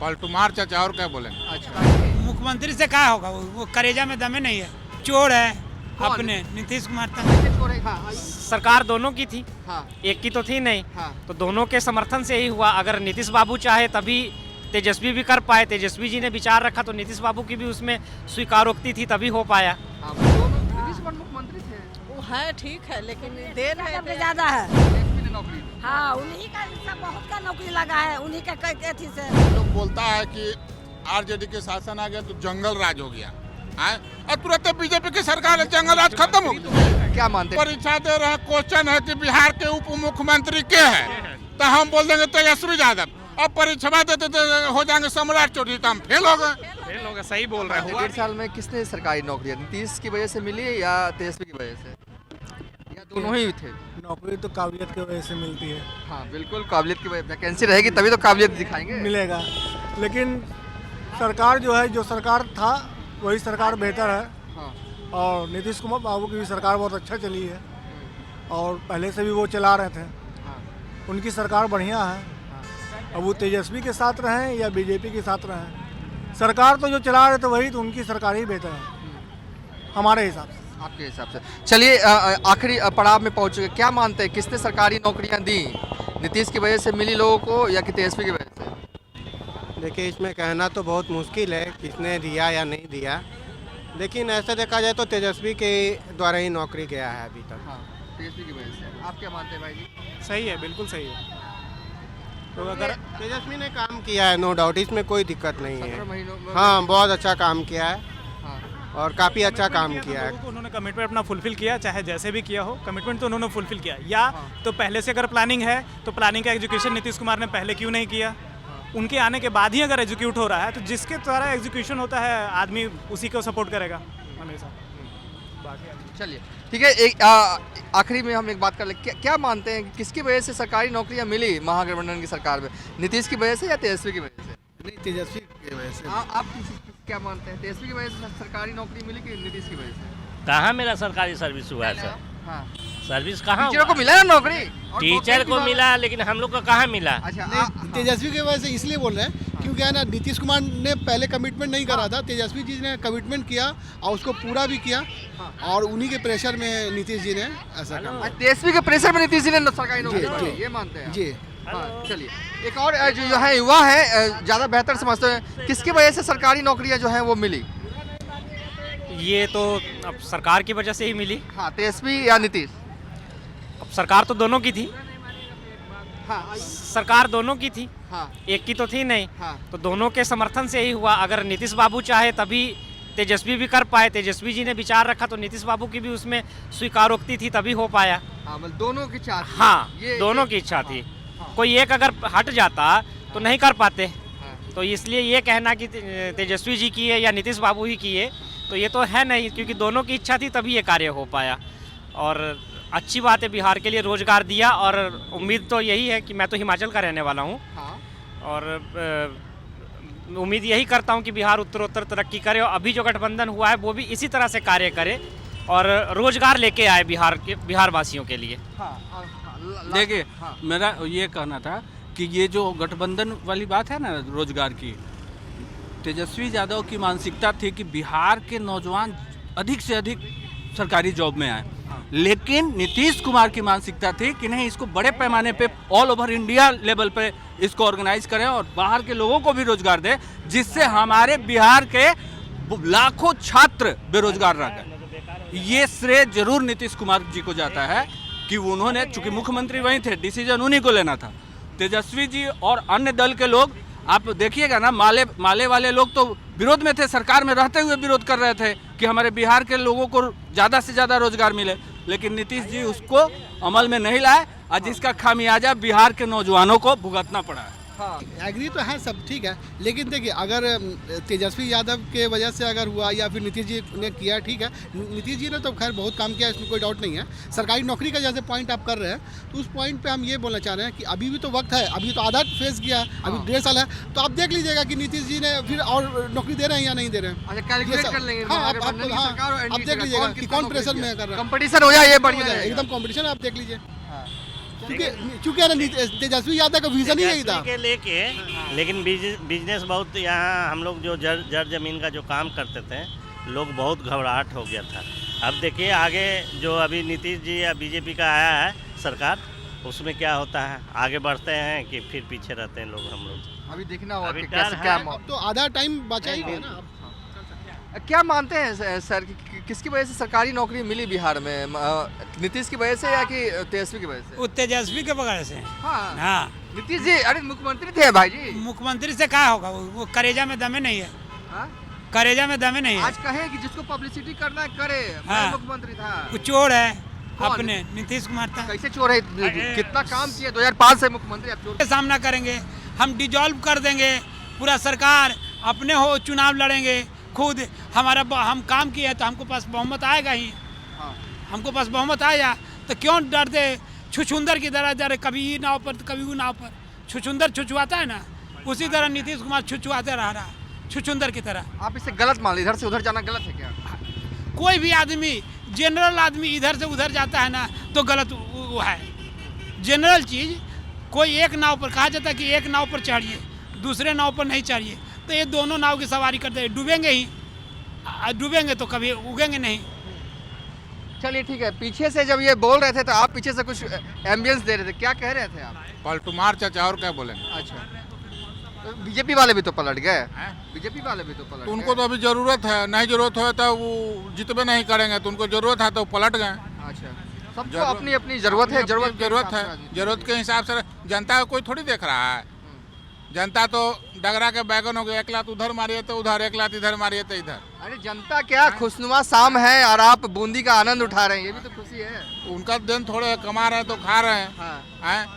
पलटू मार चाचा, और क्या बोलेंगे। अच्छा, मुख्यमंत्री से क्या होगा, वो करेजा में दमे नहीं है, चोर है अपने नीतीश कुमार था। हाँ, सरकार दोनों की थी, हाँ, एक की तो थी नहीं। हाँ। तो दोनों के समर्थन से ही हुआ। अगर नीतीश बाबू चाहे तभी तेजस्वी भी कर पाए, तेजस्वी जी ने विचार रखा तो नीतीश बाबू की भी उसमें स्वीकारोक्ति थी तभी हो पाया। हाँ, दोनों नीतीश कुमार मुख्यमंत्री थे, वो है ठीक है, लेकिन देर है ज्यादा है। तेजस्वी ने नौकरी दी। हाँ, उन्हीं का सब बहुत का नौकरी लगा है, उन्हीं का अथी से। लोग बोलता है कि आरजेडी के शासन आ गया तो जंगल राज हो गया, और तुरंत बीजेपी की सरकार है, जंगल राज खत्म हो गया। क्या मानते हैं? परीक्षा दे रहे हैं, क्वेश्चन है कि बिहार के उप मुख्यमंत्री के हैं, तो हम बोल देंगे तेजस्वी यादव। अब परीक्षा देते तो हो जाएंगे सम्राट चौधरी, तो हम फेल हो गए। सही बोल रहे हो। 1.5 साल में किसने सरकारी नौकरी नीतीश की वजह से मिली या तेजस्वी की वजह से, या दोनों ही थे? नौकरी तो काबिलियत की वजह से मिलती है। हाँ बिल्कुल, काबिलियत की वजह, वैकेंसी रहेगी तभी तो काबिलियत दिखाएंगे। मिलेगा, लेकिन सरकार जो है, जो सरकार था वही सरकार बेहतर है। हाँ, और नीतीश कुमार बाबू की भी सरकार बहुत अच्छा चली है, और पहले से भी वो चला रहे थे, हाँ, उनकी सरकार बढ़िया है। अब वो तेजस्वी के साथ रहें या बीजेपी के साथ रहें, सरकार तो जो चला रहे थे वही, तो उनकी सरकार ही बेहतर है हमारे हिसाब से। आपके हिसाब से। चलिए आखिरी पड़ाव में पहुंच चुके, क्या मानते हैं किसने सरकारी नौकरियां दी? नीतीश की वजह से मिली लोगों को या कि तेजस्वी की वजह से? देखिए, इसमें कहना तो बहुत मुश्किल है किसने दिया या नहीं दिया, लेकिन ऐसा देखा जाए तो तेजस्वी के द्वारा ही नौकरी गया है अभी तक। हाँ, तेजस्वी की वजह से। आप क्या मानते हैं भाई जी? सही है, बिल्कुल सही है। तो अगर तेजस्वी ने काम किया है, नो डाउट, इसमें कोई दिक्कत नहीं 17 है। महीनों में। हाँ, बहुत अच्छा काम किया है हाँ, और काफ़ी अच्छा काम किया है। उन्होंने कमिटमेंट अपना फुलफिल किया, चाहे जैसे भी किया हो, कमिटमेंट तो उन्होंने फुलफिल किया। या हाँ। तो पहले से अगर प्लानिंग है तो प्लानिंग का एग्जीक्यूशन नीतीश कुमार ने पहले क्यों नहीं किया? उनके आने के बाद ही अगर एग्जीक्यूट हो रहा है तो जिसके द्वारा एग्जीक्यूशन होता है आदमी उसी को सपोर्ट करेगा हमेशा। चलिए ठीक है। एक आखिरी में हम एक बात कर ले, क्या मानते हैं कि किसकी वजह से सरकारी नौकरियां मिली महागठबंधन की सरकार में? नीतीश की वजह से या तेजस्वी की वजह से? नहीं, तेजस्वी की वजह से। आप क्या मानते हैं, तेजस्वी की वजह से सरकारी नौकरी मिली कि नीतीश की वजह से? कहाँ मेरा सरकारी सर्विस हुआ है सर? हाँ, सर्विस कहाँ टीचरों को मिला ना नौकरी? और टीचर को मिला, लेकिन हम लोग को कहाँ मिला? अच्छा, तेजस्वी की वजह से इसलिए बोल रहे हैं क्योंकि है ना, नीतीश कुमार ने पहले कमिटमेंट नहीं करा था, तेजस्वी जी ने कमिटमेंट किया और उसको पूरा भी किया, और उन्हीं के प्रेशर में नीतीश जी ने ऐसा कहा। तेजस्वी के प्रेशर में नीतीश जी ने सरकारी नौकरी जी, मिली, जी। ये मानते हैं? जी। हाँ, चलिए एक और जो है युवा है, ज़्यादा बेहतर समझते हैं किसकी वजह से सरकारी नौकरियां जो हैं वो मिली? ये तो अब सरकार की वजह से ही मिली। हाँ, तेजस्वी या नीतीश? अब सरकार तो दोनों की थी, हाँ, सरकार दोनों की थी, हाँ, एक की तो थी नहीं। हाँ, तो दोनों के समर्थन से ही हुआ। अगर नीतीश बाबू चाहे तभी तेजस्वी भी कर पाए, तेजस्वी जी ने विचार रखा तो नीतीश बाबू की भी उसमें स्वीकारोक्ति थी तभी हो पाया। हाँ, मतलब दोनों की इच्छा थी। हाँ, ये दोनों की इच्छा थी। हाँ। कोई एक अगर हट जाता तो नहीं कर पाते। हाँ। तो इसलिए ये कहना कि तेजस्वी जी की है या नीतीश बाबू ही की है, तो ये तो है नहीं, क्योंकि दोनों की इच्छा थी तभी ये कार्य हो पाया। और अच्छी बात है, बिहार के लिए रोजगार दिया, और उम्मीद तो यही है कि मैं तो हिमाचल का रहने वाला हूँ, हाँ, और उम्मीद यही करता हूँ कि बिहार उत्तरोत्तर तरक्की करे, और अभी जो गठबंधन हुआ है वो भी इसी तरह से कार्य करे और रोजगार लेके आए बिहार वासियों के लिए। देखिए, हाँ। मेरा ये कहना था कि ये जो गठबंधन वाली बात है ना रोजगार की, तेजस्वी यादव की मानसिकता थी कि बिहार के नौजवान अधिक से अधिक सरकारी जॉब में आए, लेकिन नीतीश कुमार की मानसिकता थी कि नहीं, इसको बड़े पैमाने पे ऑल ओवर इंडिया लेवल पे इसको ऑर्गेनाइज करें और बाहर के लोगों को भी रोजगार दें, जिससे हमारे बिहार के लाखों छात्र बेरोजगार रह गए। ये श्रेय जरूर नीतीश कुमार जी को जाता है कि उन्होंने, चूंकि मुख्यमंत्री वहीं थे, डिसीजन उन्हीं को लेना था। तेजस्वी जी और अन्य दल के लोग, आप देखिएगा ना, माले वाले लोग तो विरोध में थे, सरकार में रहते हुए विरोध कर रहे थे कि हमारे बिहार के लोगों को ज़्यादा से ज़्यादा रोजगार मिले, लेकिन नीतीश जी उसको अमल में नहीं लाए, और जिसका खामियाजा बिहार के नौजवानों को भुगतना पड़ा है। हाँ, एग्री तो है सब ठीक है, लेकिन देखिए अगर तेजस्वी यादव के वजह से अगर हुआ या फिर नीतीश जी ने किया, ठीक है, नीतीश जी ने तो खैर बहुत काम किया, इसमें कोई डाउट नहीं है। सरकारी नौकरी का जैसे पॉइंट आप कर रहे हैं, तो उस पॉइंट पे हम ये बोलना चाह रहे हैं कि अभी भी तो वक्त है, अभी तो आधा फेज किया, अभी 1.5 साल है, तो आप देख लीजिएगा कि नीतीश जी ने फिर और नौकरी दे रहे हैं या नहीं दे रहे हैं। अच्छा, कैलकुलेट कर लेंगे। हाँ, आप देख लीजिएगा कि कौन प्रेशर में कर रहा है, कंपटीशन हो जाए, ये बढ़िया है एकदम कॉम्पिटिशन, आप देख लीजिए। क्योंकि तेजस्वी यादव का विजन ही यही था। के लेके लेकिन बिजनेस बहुत यहाँ हम लोग जो जर जमीन का जो काम करते थे लोग बहुत घबराहट हो गया था। अब देखिए आगे जो अभी नीतीश जी या बीजेपी का आया है सरकार, उसमें क्या होता है, आगे बढ़ते हैं कि फिर पीछे रहते हैं लोग हम लोग। अभी देखना होगा अभी कि डर कैसे है। क्या अब तो आधा टाइम बचा ही गया ना। क्या मानते हैं सर किसकी वजह से सरकारी नौकरी मिली बिहार में? नीतीश की वजह से या कि तेजस्वी की वजह से? तेजस्वी के बगैर से। हाँ हाँ, नीतीश जी अरे मुख्यमंत्री थे भाई जी। मुख्यमंत्री से क्या होगा, वो करेजा में दमे नहीं है। हाँ? करेजा में दमे नहीं आज कहे कि जिसको पब्लिसिटी करना है करे। हाँ। मैं मुख्यमंत्री था। वो चोर है कौन? अपने नीतीश कुमार था। कैसे चोर है? कितना काम किया 2005 से मुख्यमंत्री, अब चोर। सामना करेंगे, हम डिजॉल्व कर देंगे पूरा सरकार, अपने हो चुनाव लड़ेंगे खुद। हम काम किए तो हमको पास बहुमत आएगा ही। हाँ। हमको पास बहुमत आया तो क्यों डरते? छुछुंदर की तरह डरे, कभी ये नाव पर तो कभी वो नाव पर। छुछुंदर छुछुआता है ना, उसी तरह नीतीश कुमार छुछुआते रहा छुछुंदर की तरह। आप इसे गलत मान ली, इधर से उधर जाना गलत है क्या? कोई भी आदमी, जनरल आदमी इधर से उधर जाता है ना तो गलत वो है। जनरल चीज़, कोई एक नाव पर, कहा जाता है कि एक नाव पर चढ़िए, दूसरे नाव पर नहीं चढ़िए, तो ये दोनों नाव की सवारी करते हैं, डूबेंगे ही। डूबेंगे तो कभी उगेंगे नहीं। चलिए ठीक है, पीछे से जब ये बोल रहे थे तो आप पीछे से कुछ एम्बियंस दे रहे थे, क्या कह रहे थे आप? पलटुमार चाचा, और क्या बोलेंगे। अच्छा, तो बीजेपी वाले भी तो पलट गए। बीजेपी वाले भी तो पलट तो उनको तो अभी जरूरत है, नहीं जरूरत है तो वो जितने नहीं करेंगे, तो उनको जरूरत है तो पलट गए। अच्छा, सबको अपनी अपनी जरूरत है। जरूरत के हिसाब से जनता को कोई थोड़ी देख रहा है। जनता तो डगरा के बैगन हो गया, एक लात उधर मारिए तो उधर, एक लात इधर मारिए तो इधर। अरे जनता क्या खुशनुमा शाम है और आप बूंदी का आनंद उठा रहे हैं, ये भी तो खुशी है। उनका दिन थोड़े कमा रहे हैं तो खा रहे हैं। हैं?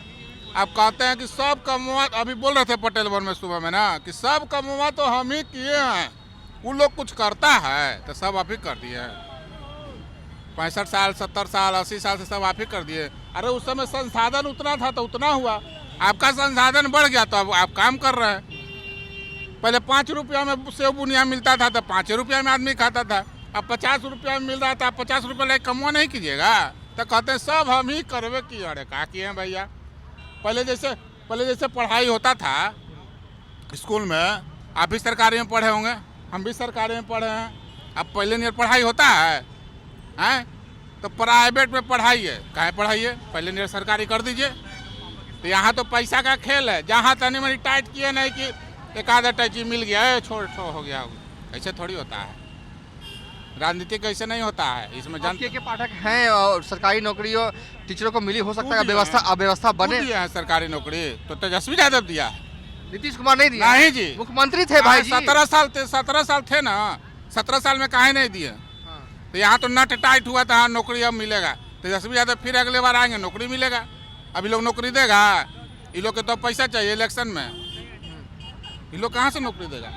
आप कहते हैं कि सब कमुआ, अभी बोल रहे थे पटेल वन में सुबह में ना कि सब कमुआ तो हम ही किए हैं, वो लोग कुछ करता है तो सब आप ही कर दिए हैं। 65 साल 70 साल 80 साल से सब आप ही कर दिए। अरे उस समय संसाधन उतना था तो उतना हुआ, आपका संसाधन बढ़ गया तो अब आप काम कर रहे हैं। पहले 5 रुपया में सेव बुनिया मिलता था तो 5 रुपया में आदमी खाता था, अब 50 रुपया में मिल रहा था, अब 50 रुपया लाइक कमुआ नहीं कीजिएगा? तो कहते हैं सब हम ही करवे किए। अरे क्या किए हैं भैया? पहले जैसे पढ़ाई होता था स्कूल में, आप भी सरकारी में पढ़े होंगे, हम भी सरकारी में पढ़े हैं। अब पहले नियर पढ़ाई होता है हैं? तो प्राइवेट में पढ़ाइए, काहे पढ़ाइए, पहले नियर सरकारी कर दीजिए। तो यहाँ तो पैसा का खेल है, जहाँ तनी मनी टाइट किए नहीं कि एक आधा टैची मिल गया है, छोड़ हो गया, ऐसे थोड़ी होता है। राजनीति कैसे नहीं होता है, इसमें जनता के पाठक हैं और सरकारी नौकरी और टीचरों को मिली, हो सकता है अव्यवस्था बने। दिया है सरकारी नौकरी तो तेजस्वी यादव दिया है, नीतीश कुमार नहीं दिया। नहीं जी, मुख्यमंत्री थे भाई जी। 17 साल थे ना, 17 साल में काहे नहीं दिए? तो यहाँ तो नट टाइट हुआ था, नौकरी अब मिलेगा। तेजस्वी यादव फिर अगले बार आएंगे, नौकरी मिलेगा। अभी लोग नौकरी देगा, ये लोग के तो पैसा चाहिए इलेक्शन में, ये लोग कहाँ से नौकरी देगा?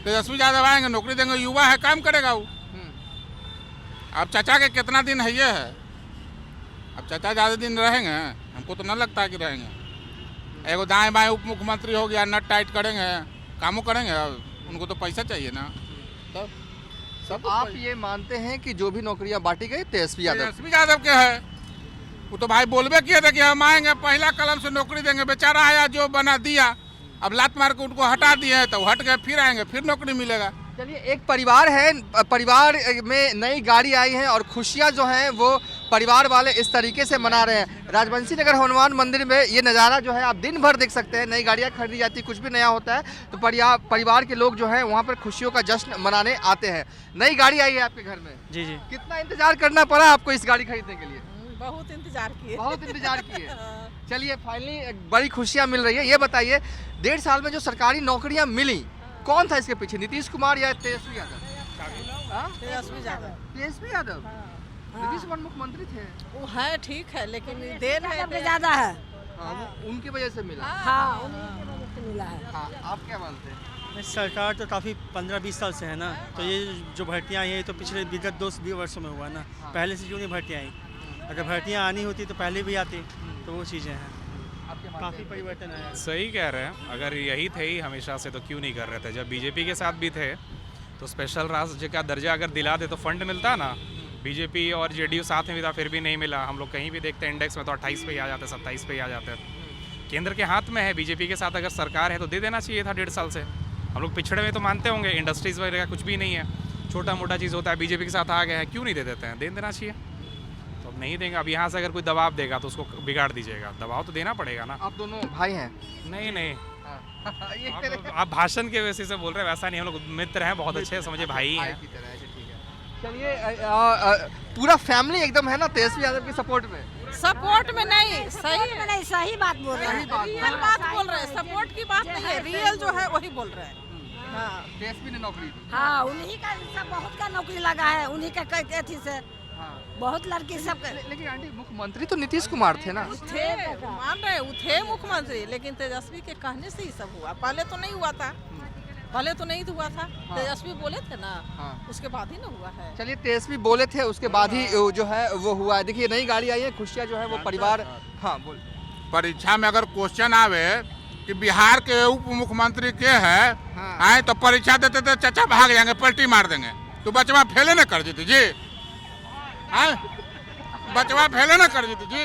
तेजस्वी यादव आएंगे, नौकरी देंगे, युवा है, काम करेगा वो। अब चाचा के कितना दिन है ये है, अब चाचा ज़्यादा दिन रहेंगे? हमको तो न लगता है कि रहेंगे। एगो दाएं बाएं उप मुख्यमंत्री हो गया, नट टाइट करेंगे, कामों करेंगे, उनको तो पैसा चाहिए ना। तब सब आप ये मानते हैं कि जो भी नौकरियां बांटी गई तेजस्वी यादव के है? वो तो भाई बोलबे किए थे कि हम आएंगे, पहला कलम से नौकरी देंगे। बेचारा आया, जो बना दिया, अब लात मार के उनको हटा दिए तो हट गए, फिर आएंगे, फिर नौकरी मिलेगा। चलिए, एक परिवार है, परिवार में नई गाड़ी आई है और खुशियां जो हैं वो परिवार वाले इस तरीके से मना रहे हैं। राजवंशी नगर हनुमान मंदिर में ये नज़ारा जो है आप दिन भर देख सकते हैं, नई गाड़ियां खरीदी जाती, कुछ भी नया होता है तो परिवार के लोग जो हैं वहाँ पर खुशियों का जश्न मनाने आते हैं। नई गाड़ी आई है आपके घर में? जी जी। कितना इंतजार करना पड़ा आपको इस गाड़ी खरीदने के लिए? बहुत इंतजार किए, बहुत इंतजार किए। चलिए, फाइनली बड़ी खुशियाँ मिल रही है। ये बताइए, 1.5 साल में जो सरकारी नौकरियाँ मिली, कौन था इसके पीछे, नीतीश कुमार या तेजस्वी यादव? तेजस्वी यादव। नीतीश कुमार मुख्यमंत्री थे, वो है ठीक है, लेकिन देर है ज्यादा है। उनकी वजह से मिला। हाँ, उनकी वजह से मिला है। हाँ, आप क्या मानते हैं? सरकार तो काफ़ी 15-20 साल से है ना, तो ये जो भर्तियाँ आई हैं तो पिछले विगत 2 वर्षों में हुआ ना, पहले से क्यों नहीं भर्तियाँ आई? अगर भर्तियाँ आनी होती तो पहले भी आती, तो वो चीज़ें हैं, काफ़ी परिवर्तन है। सही कह रहे हैं, अगर यही थे ही हमेशा से तो क्यों नहीं कर रहे थे? जब बीजेपी के साथ भी थे तो स्पेशल राज्य का दर्जा अगर दिला दे तो फंड मिलता ना। बीजेपी और जेडीयू साथ में भी था, फिर भी नहीं मिला। हम लोग कहीं भी देखते हैं इंडेक्स में तो 28 पे ही आ जाते, 27 पे ही आ जाते। केंद्र के हाथ में है, बीजेपी के साथ अगर सरकार है तो दे देना चाहिए था 1.5 साल से। हम लोग पिछड़े में तो मानते होंगे, इंडस्ट्रीज़ वगैरह कुछ भी नहीं है, छोटा मोटा चीज़ होता है, बीजेपी के साथ आ गया है, क्यों नहीं दे देते हैं, दे देना चाहिए। तो अब नहीं देंगे, अब यहाँ से अगर कोई दबाव देगा तो उसको बिगाड़ दीजिएगा, दबाव तो देना पड़ेगा ना। आप दोनों भाई हैं? नहीं नहीं, आप भाषण के वजह से बोल रहे हैं, वैसा नहीं, हम लोग मित्र हैं, बहुत अच्छे समझे भाई हैं। चलिए पूरा फैमिली एकदम है ना तेजस्वी यादव के सपोर्ट में? सपोर्ट में नहीं, सही में नहीं, सही बात बोल रहे हैं। रियल बात बोल रहे हैं, सपोर्ट की बात नहीं है, रियल जो है वही बोल रहे हैं। हाँ, तेजस्वी ने नौकरी दी। हाँ, उन्हीं का सब बहुत का नौकरी लगा है, उन्हीं का अथी से बहुत लड़की सब। लेकिन आंटी मुख्यमंत्री तो नीतीश कुमार थे ना? थे, मान रहे वो थे मुख्यमंत्री, लेकिन तेजस्वी के कहने से ही सब हुआ, पहले तो नहीं हुआ था, पहले तो नहीं हुआ था। तेजस्वी बोले थे ना, उसके बाद ही ना हुआ है। चलिए तेजस्वी बोले थे उसके बाद ही जो है वो हुआ है। देखिए नई गाड़ी आई है, खुशियाँ जो है वो परिवार। हाँ बोल। परीक्षा में अगर क्वेश्चन आवे कि बिहार के उप मुख्यमंत्री के हैं तो परीक्षा देते थे चचा भाग जाएंगे, पलटी मार देंगे, तो बचवा फेले न कर देते जी, बचवा फेले न कर देते जी।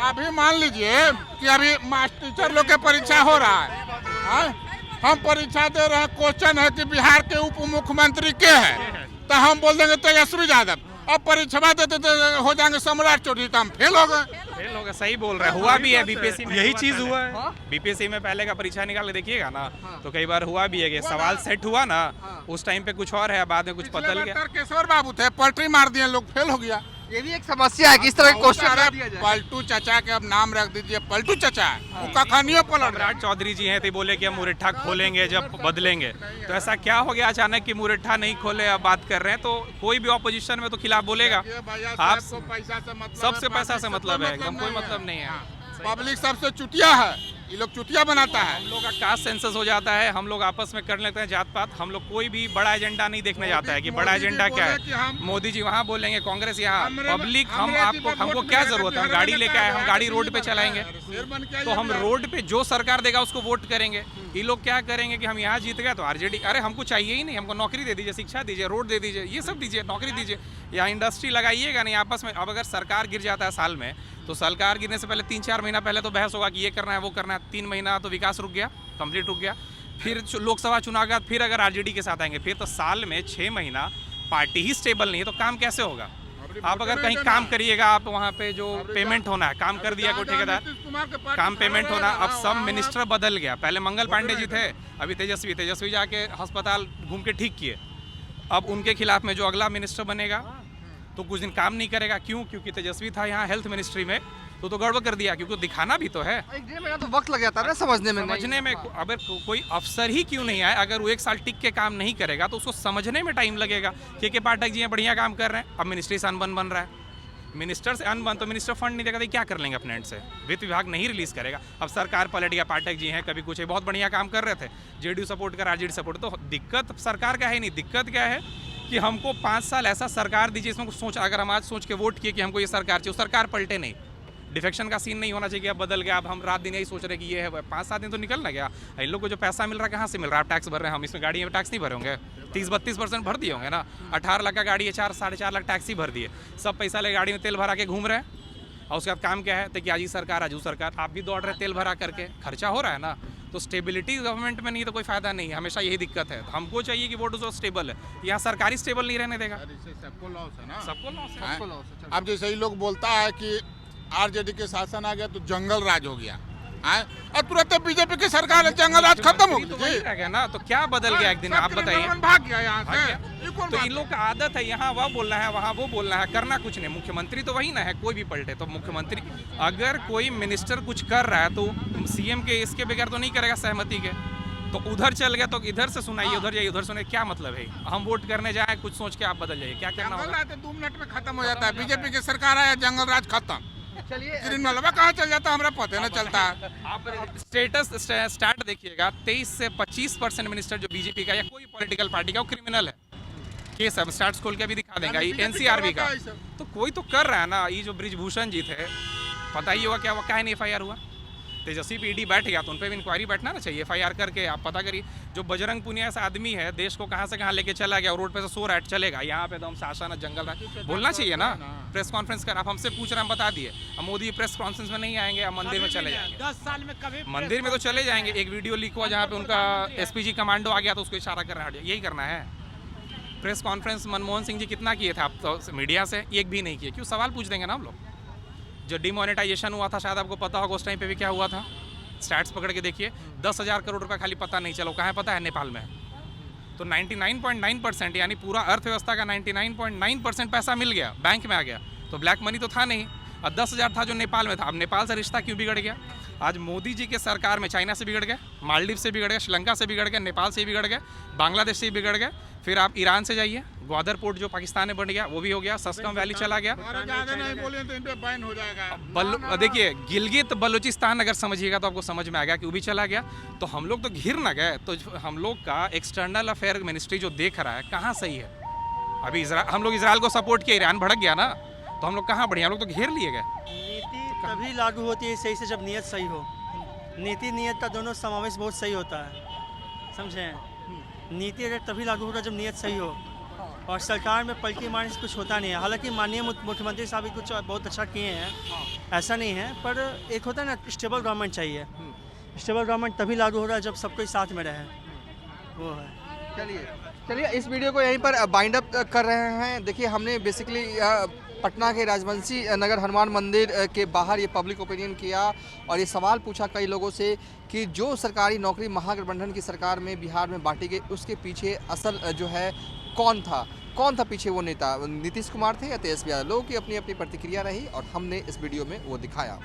अभी मान लीजिए कि अभी मास्टर टीचर लोग के परीक्षा हो रहा है, हम परीक्षा दे रहे हैं, क्वेश्चन है कि बिहार के उप मुख्यमंत्री के हैं, तो हम बोल देंगे तेजस्वी यादव। अब परीक्षा देते हो जाएंगे सम्राट चौधरी, तो हम फेल हो गए। फेल हो गए, सही बोल रहे हैं, हुआ भी है बीपीएससी में, यही चीज हुआ है। बीपीएससी में पहले का परीक्षा निकाल के देखिएगा ना, तो कई बार हुआ भी है कि सवाल सेट हुआ ना, उस टाइम पे कुछ और है, बाद में कुछ बदल गया। केशवर बाबू थे, पलटी मार दिए लोग, फेल हो गया। ये भी एक समस्या है, किस तरह के क्वेश्चन। पलटू चचा के अब नाम रख दीजिए, पलटू चचा वो कखनियों पलट। सम्राट चौधरी जी हैं, तो बोले कि हम मुरैठा खोलेंगे जब बदलेंगे, तो ऐसा क्या हो गया अचानक कि मुरैठा नहीं खोले, अब बात कर रहे हैं, तो कोई भी ऑपोजिशन में तो खिलाफ बोलेगा। आप सबसे पैसा से मतलब है, एकदम कोई मतलब नहीं है। पब्लिक सबसे चुतिया है, ये लोग चुतिया बनाता है। हम लोग का कास्ट सेंसस हो जाता है, हम लोग आपस में करने लगते हैं जात पात, हम लोग कोई भी बड़ा एजेंडा नहीं देखने जाता है कि बड़ा एजेंडा क्या है। मोदी जी वहाँ बोलेंगे, कांग्रेस यहाँ, पब्लिक हमको क्या जरूरत है, हम गाड़ी लेके आए, हम गाड़ी रोड पे चलाएंगे, तो हम रोड पे जो सरकार देगा उसको वोट करेंगे। ये लोग क्या करेंगे कि हम यहाँ जीत गए तो आरजेडी, अरे हमको चाहिए ही नहीं, हमको नौकरी दे दीजिए, शिक्षा दीजिए, रोड दे दीजिए, ये सब दीजिए, नौकरी दीजिए, या इंडस्ट्री लगाइएगा नहीं आपस में। अब अगर सरकार गिर जाता है साल में, तो सरकार गिरने से पहले 3-4 महीना पहले तो बहस होगा कि ये करना है वो करना है, 3 महीना तो विकास रुक गया, कंप्लीट रुक गया। फिर लोकसभा चुनाव के बाद फिर अगर आरजेडी के साथ आएंगे, फिर तो साल में 6 महीना पार्टी ही स्टेबल नहीं है, तो काम कैसे होगा। आप अगर कहीं काम करिएगा, आप वहाँ पे जो पेमेंट होना है, काम कर दिया कोई ठेकेदार, काम पेमेंट होना, अब सब मिनिस्टर बदल गया। पहले मंगल पांडे जी थे, अभी तेजस्वी जाके अस्पताल घूम के ठीक किए। अब उनके खिलाफ में जो अगला मिनिस्टर बनेगा तो कुछ दिन काम नहीं करेगा, क्यों? क्योंकि तेजस्वी था यहाँ हेल्थ मिनिस्ट्री में, तो गड़बड़ कर दिया, क्योंकि दिखाना भी तो है। 1-1.5 महीना तो वक्त लग जाता है ना समझने में। अगर कोई अफसर ही क्यों नहीं आए, अगर वो 1 साल टिक के काम नहीं करेगा तो उसको समझने में टाइम लगेगा। के पाठक जी हैं, बढ़िया काम कर रहे हैं, अब मिनिस्ट्री से अनबन बन रहा है, मिनिस्टर से अनबन, तो मिनिस्टर फंड नहीं देगा तो क्या कर लेंगे अपने एंड से, वित्त विभाग नहीं रिलीज करेगा। अब सरकार पलट गया, पाठक जी हैं, कभी कुछ बहुत बढ़िया काम कर रहे थे, जेडीयू सपोर्ट कर, आरजेडी सपोर्ट, तो दिक्कत सरकार का है नहीं। दिक्कत क्या है कि हमको 5 साल ऐसा सरकार दीजिए इसमें कुछ सोच, अगर हम आज सोच के वोट किए कि हमको ये सरकार चाहिए, सरकार पलटे नहीं, डिफेक्शन का सीन नहीं होना चाहिए कि अब बदल गया, अब हम रात दिन यही सोच रहे कि ये है। 5-7 दिन तो निकल ना गया, इन लोग को जो पैसा मिल रहा है कहाँ से मिल रहा है, आप टैक्स भर रहे हैं, हम इसमें गाड़ी में टैक्स नहीं भरे होंगे, 30-32% भर दिए होंगे ना। 18 लाख का गाड़ी है, 4-4.5 लाख टैक्स ही भर दिए, सब पैसा ले गाड़ी में तेल भरा के घूम रहे हैं। और उसके बाद काम क्या है, तो कि आजी सरकार आजू सरकार, आप भी दौड़ रहे तेल भरा करके, खर्चा हो रहा है ना। तो स्टेबिलिटी गवर्नमेंट में नहीं तो कोई फायदा नहीं है, हमेशा यही दिक्कत है। हमको चाहिए कि वोट जो स्टेबल है, यहाँ सरकारी स्टेबल नहीं रहने देगा, सबको लॉस है ना, सबको लॉस है। अब जैसे ही लोग बोलता है कि आरजेडी के शासन आ गया तो जंगल राज हो गया, और तुरंत बीजेपी की सरकार है, जंगल राज खत्म हो गया ना, तो क्या बदल गया एक दिन, आप बताइए। भाग गया यहाँ से, तो इन लोग का आदत है यहाँ वह बोलना है, वहाँ वो बोलना है, करना कुछ नहीं। मुख्यमंत्री तो वही ना है, कोई भी पलटे तो मुख्यमंत्री, अगर कोई मिनिस्टर कुछ कर रहा है तो सीएम के इसके बगैर तो नहीं करेगा, सहमति के, तो उधर चल गया तो इधर से सुनाइए, उधर जाइए, उधर सुनाइए, क्या मतलब है। हम वोट करने जाए कुछ सोच के आप बदल जाइए, क्या करना होगा। 2 मिनट में खत्म हो जाता है, बीजेपी की सरकार है, जंगल राज खत्म। चलिए कहाँ चल जाता है, हमारा पता नहीं चलता है। आप स्टेटस स्टार्ट देखिएगा, 23 से 25% मिनिस्टर जो बीजेपी का या कोई पॉलिटिकल पार्टी का वो क्रिमिनल है, केस है, स्टार्ट खोल के भी दिखा देगा, एनसीआरबी का, तो कोई तो कर रहा है ना। ये जो ब्रिजभूषण जी थे, पता ही होगा क्या नहीं FIR हुआ, तेजस्वी पे ईडी बैठ गया तो उन पर भी इंक्वायरी बैठना ना चाहिए, FIR करके आप पता करिए। जो बजरंग पुनिया ऐसा आदमी है, देश को कहाँ से कहाँ लेके चला गया, रोड पे से 100 राइट चलेगा, यहाँ पे तो हम शासन जंगल में बोलना चाहिए ना। प्रेस कॉन्फ्रेंस कर, आप हमसे पूछ रहे हैं, हम बता दिए। अब मोदी प्रेस कॉन्फ्रेंस में नहीं आएंगे, अब मंदिर में चले जाएंगे। 10 साल में कभी मंदिर में तो चले जाएंगे। एक वीडियो लीक हुआ जहाँ पे उनका SPG कमांडो आ गया तो उसको इशारा कर रहा है, यही करना है। प्रेस कॉन्फ्रेंस मनमोहन सिंह जी कितना किए थे आप तो मीडिया से, एक भी नहीं किए। क्यों, सवाल पूछ देंगे ना हम लोग। जो डिमोनेटाइजेशन हुआ था, शायद आपको पता होगा उस टाइम पे भी क्या हुआ था, स्टैट्स पकड़ के देखिए, 10,000 करोड़ रुपए खाली पता नहीं चला। कहाँ पता है, नेपाल में। तो 99.9% यानी पूरा अर्थव्यवस्था का 99.9% पैसा मिल गया, बैंक में आ गया। तो ब्लैक मनी तो था नहीं, और 10,000 था जो नेपाल में था। अब नेपाल से रिश्ता क्यों बिगड़ गया? आज मोदी जी के सरकार में चाइना से बिगड़ गए, मालदीव से बिगड़ गए, श्रीलंका से बिगड़ गए, नेपाल से बिगड़ गए, बांग्लादेश से बिगड़ गए। फिर आप ईरान से जाइए, ग्वादर पोर्ट जो पाकिस्तान में बन गया वो भी हो गया, सस्कम वैली चला गया। ज़्यादा नहीं बोले तो इन पे बैन हो जाएगा। देखिए, गिलगित बलूचिस्तान अगर समझिएगा तो आपको समझ में आ गया कि वो भी चला गया। तो हम लोग तो घिर ना गए। तो हम लोग का एक्सटर्नल अफेयर मिनिस्ट्री जो देख रहा है कहाँ सही है। अभी हम लोग इसराइल को सपोर्ट किया, ईरान भड़क गया ना, तो हम लोग कहाँ बढ़िया, हम लोग तो घेर लिए गए। नीति तभी लागू होती है सही से जब नीयत सही हो। नीति नियत का दोनों समावेश बहुत सही होता है, समझे। नीति अगर तभी लागू होगा जब नीयत सही हो, और सरकार में पलटी मारने से कुछ होता नहीं है। हालांकि माननीय मुख्यमंत्री साहब भी कुछ बहुत अच्छा किए हैं, ऐसा नहीं है, पर एक होता है ना, स्टेबल गवर्नमेंट चाहिए। स्टेबल गवर्नमेंट तभी लागू हो रहा है जब सब कोई साथ में रहे, वो है। चलिए इस वीडियो को यहीं पर बाइंड अप कर रहे हैं। देखिए, हमने बेसिकली पटना के राजवंशी नगर हनुमान मंदिर के बाहर ये पब्लिक ओपिनियन किया और ये सवाल पूछा कई लोगों से कि जो सरकारी नौकरी महागठबंधन की सरकार में बिहार में बांटी गई, उसके पीछे असल जो है कौन था पीछे वो नेता, नीतीश कुमार थे या तेजस्वी यादव। लोगों की अपनी अपनी प्रतिक्रिया रही और हमने इस वीडियो में वो दिखाया।